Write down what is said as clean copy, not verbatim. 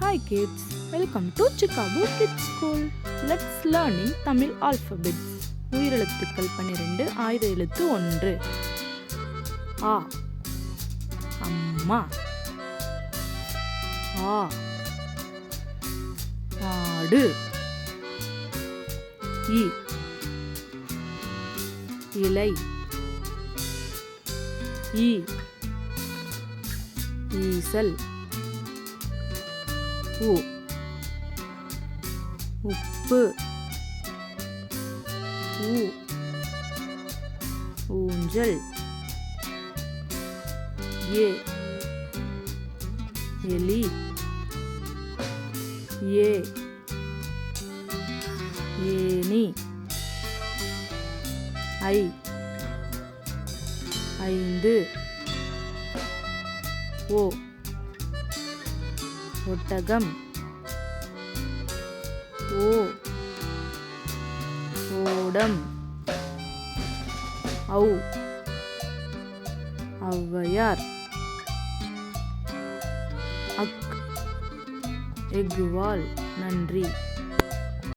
Hi kids, welcome to Chicago Kids School. Let's learning Tamil alphabets. உயிரெழுத்துக்கள் 12, ஆயுத எழுத்து 1. ஆ அம்மா. ஆ ஆடு. இ இலை. ஈ ஈசல். உ உப்பு. ஊ ஊஞ்சல். ஏ எலி. ஏ ஏனி. ஐ ஐந்து. ஓ ஒட்டகம். ஓ ஓடம். ஔ ஔவையார். அக் எக்குவால். நன்றி.